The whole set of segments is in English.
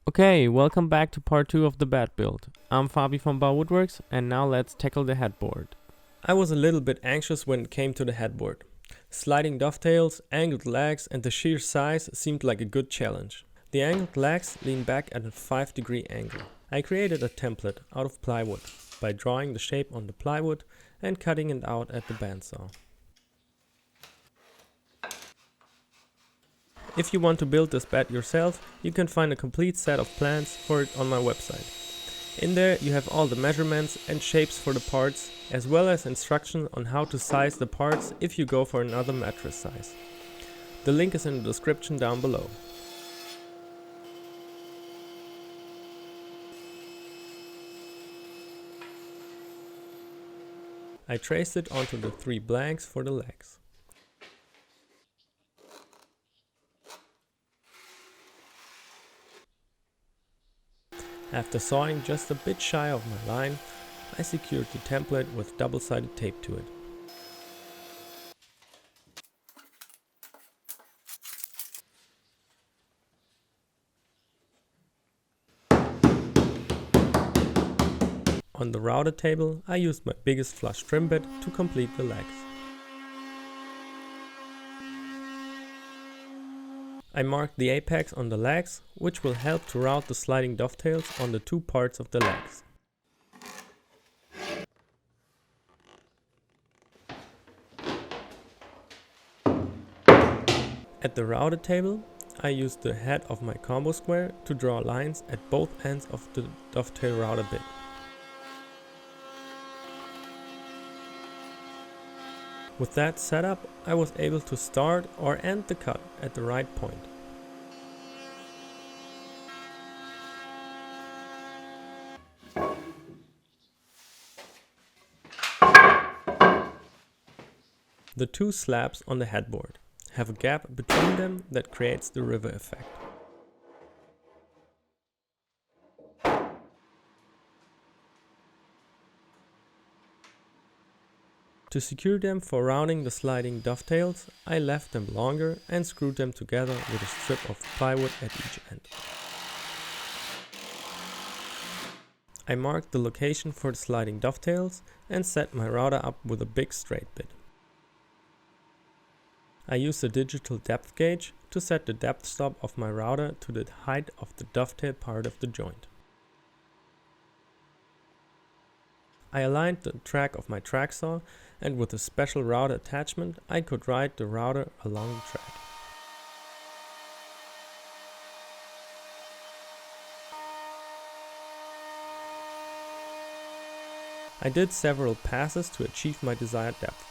Okay, welcome back to part 2 of the bed build. I'm Fabi from Bau-Woodworks and now let's tackle the headboard. I was a little bit anxious when it came to the headboard. Sliding dovetails, angled legs and the sheer size seemed like a good challenge. The angled legs lean back at a 5-degree angle. I created a template out of plywood by drawing the shape on the plywood and cutting it out at the bandsaw. If you want to build this bed yourself, you can find a complete set of plans for it on my website. In there you have all the measurements and shapes for the parts, as well as instructions on how to size the parts if you go for another mattress size. The link is in the description down below. I traced it onto the 3 blanks for the legs. After sawing just a bit shy of my line, I secured the template with double-sided tape to it. On the router table, I used my biggest flush trim bit to complete the legs. I marked the apex on the legs, which will help to route the sliding dovetails on the 2 parts of the legs. At the router table, I used the head of my combo square to draw lines at both ends of the dovetail router bit. With that setup, I was able to start or end the cut at the right point. The 2 slabs on the headboard have a gap between them that creates the river effect. To secure them for rounding the sliding dovetails, I left them longer and screwed them together with a strip of plywood at each end. I marked the location for the sliding dovetails and set my router up with a big straight bit. I used a digital depth gauge to set the depth stop of my router to the height of the dovetail part of the joint. I aligned the track of my track saw, and with a special router attachment I could ride the router along the track. I did several passes to achieve my desired depth.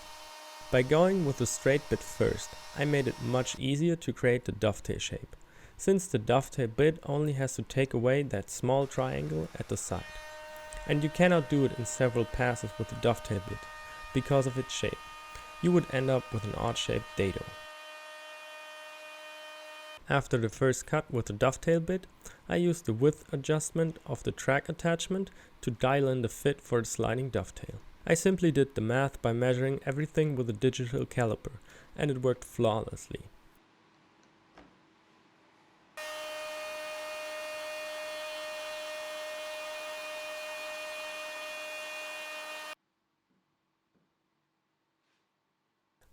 By going with the straight bit first, I made it much easier to create the dovetail shape, since the dovetail bit only has to take away that small triangle at the side. And you cannot do it in several passes with the dovetail bit, because of its shape. You would end up with an odd-shaped dado. After the first cut with the dovetail bit, I used the width adjustment of the track attachment to dial in the fit for the sliding dovetail. I simply did the math by measuring everything with a digital caliper, and it worked flawlessly.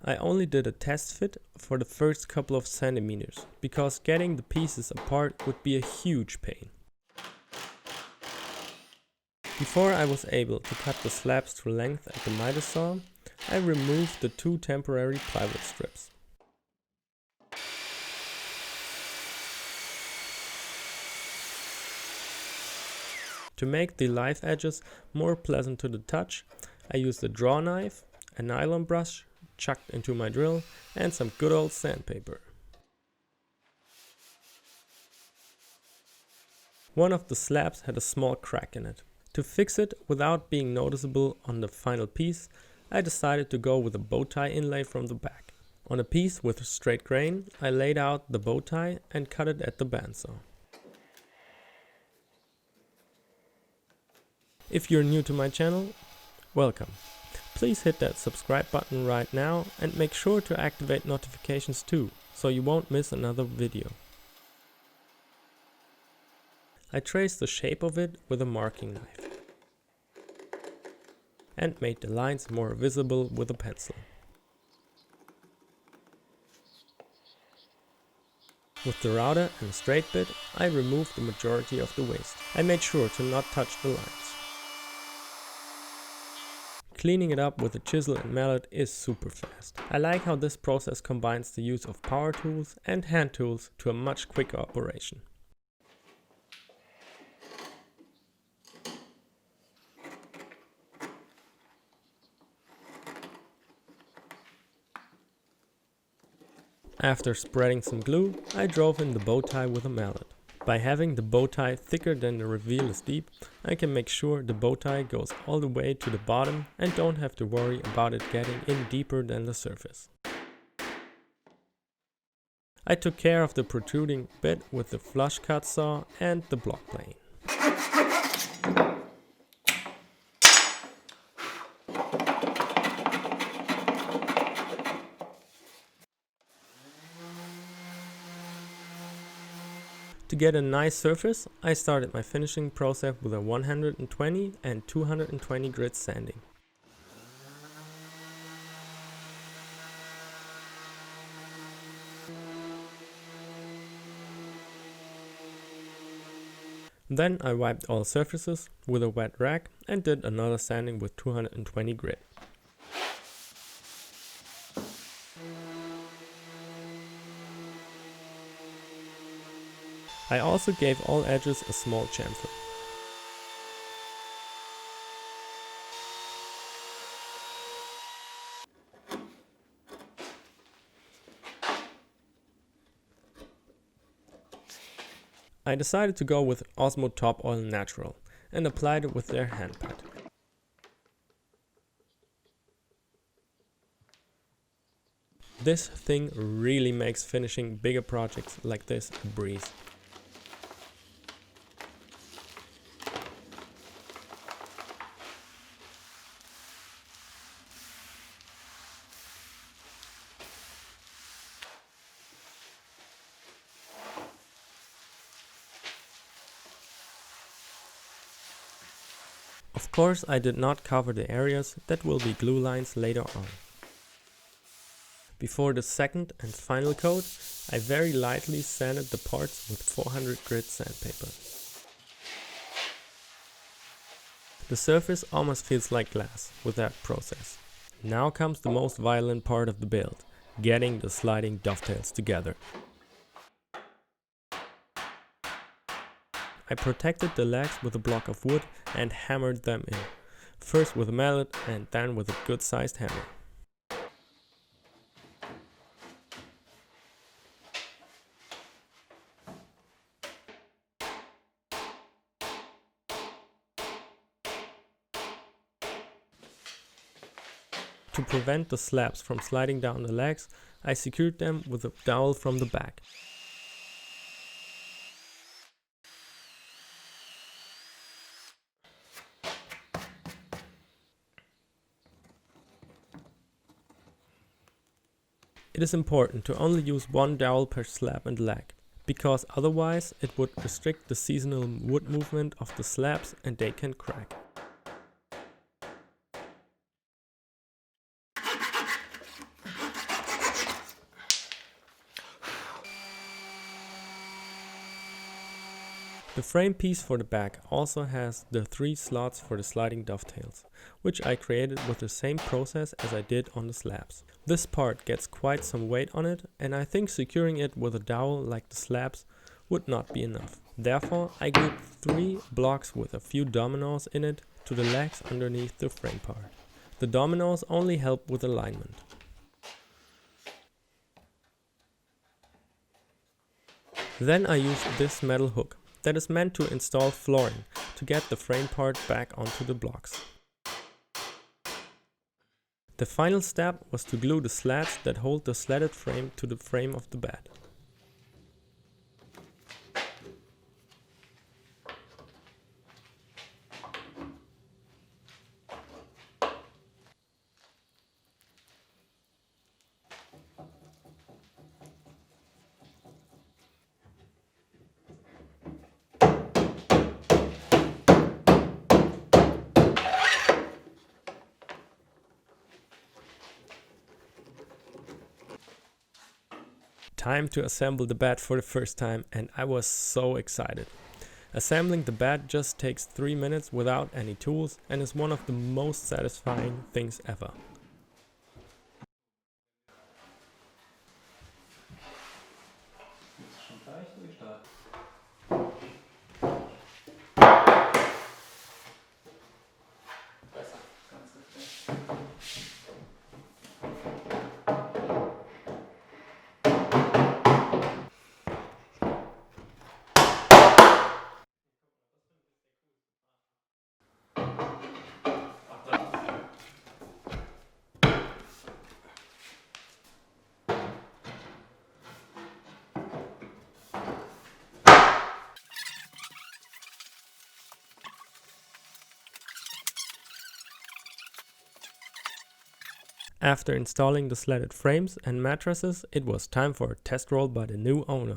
I only did a test fit for the first couple of centimeters, because getting the pieces apart would be a huge pain. Before I was able to cut the slabs to length at the miter saw, I removed the 2 temporary plywood strips. To make the live edges more pleasant to the touch, I used a draw knife, a nylon brush chucked into my drill, and some good old sandpaper. One of the slabs had a small crack in it. To fix it without being noticeable on the final piece, I decided to go with a bow tie inlay from the back. On a piece with a straight grain, I laid out the bow tie and cut it at the bandsaw. If you're new to my channel, welcome. Please hit that subscribe button right now and make sure to activate notifications too, so you won't miss another video. I traced the shape of it with a marking knife and made the lines more visible with a pencil. With the router and a straight bit, I removed the majority of the waste. I made sure to not touch the lines. Cleaning it up with a chisel and mallet is super fast. I like how this process combines the use of power tools and hand tools to a much quicker operation. After spreading some glue, I drove in the bow tie with a mallet. By having the bow tie thicker than the reveal is deep, I can make sure the bow tie goes all the way to the bottom and don't have to worry about it getting in deeper than the surface. I took care of the protruding bit with the flush cut saw and the block plane. To get a nice surface, I started my finishing process with a 120 and 220 grit sanding. Then I wiped all surfaces with a wet rag and did another sanding with 220 grit. I also gave all edges a small chamfer. I decided to go with Osmo Top Oil Natural and applied it with their hand pad. This thing really makes finishing bigger projects like this a breeze. Of course, I did not cover the areas that will be glue lines later on. Before the second and final coat, I very lightly sanded the parts with 400 grit sandpaper. The surface almost feels like glass with that process. Now comes the most violent part of the build, getting the sliding dovetails together. I protected the legs with a block of wood and hammered them in, first with a mallet and then with a good sized hammer. To prevent the slabs from sliding down the legs, I secured them with a dowel from the back. It is important to only use one dowel per slab and leg, because otherwise it would restrict the seasonal wood movement of the slabs and they can crack. The frame piece for the back also has the 3 slots for the sliding dovetails, which I created with the same process as I did on the slabs. This part gets quite some weight on it, and I think securing it with a dowel like the slabs would not be enough. Therefore, I glued 3 blocks with a few dominoes in it to the legs underneath the frame part. The dominoes only help with alignment. Then I used this metal hook that is meant to install flooring to get the frame part back onto the blocks. The final step was to glue the slats that hold the slatted frame to the frame of the bed. Time to assemble the bed for the first time, and I was so excited. Assembling the bed just takes 3 minutes without any tools and is one of the most satisfying things ever. After installing the slatted frames and mattresses, it was time for a test roll by the new owner.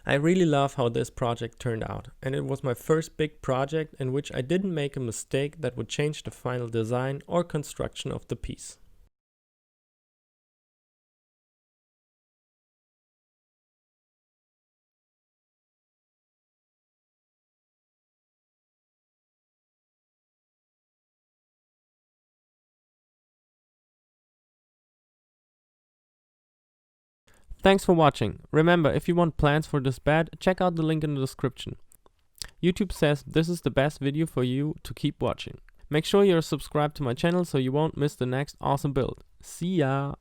I really love how this project turned out, and it was my first big project in which I didn't make a mistake that would change the final design or construction of the piece. Thanks for watching. Remember, if you want plans for this bed, check out the link in the description. YouTube says this is the best video for you to keep watching. Make sure you're subscribed to my channel so you won't miss the next awesome build. See ya!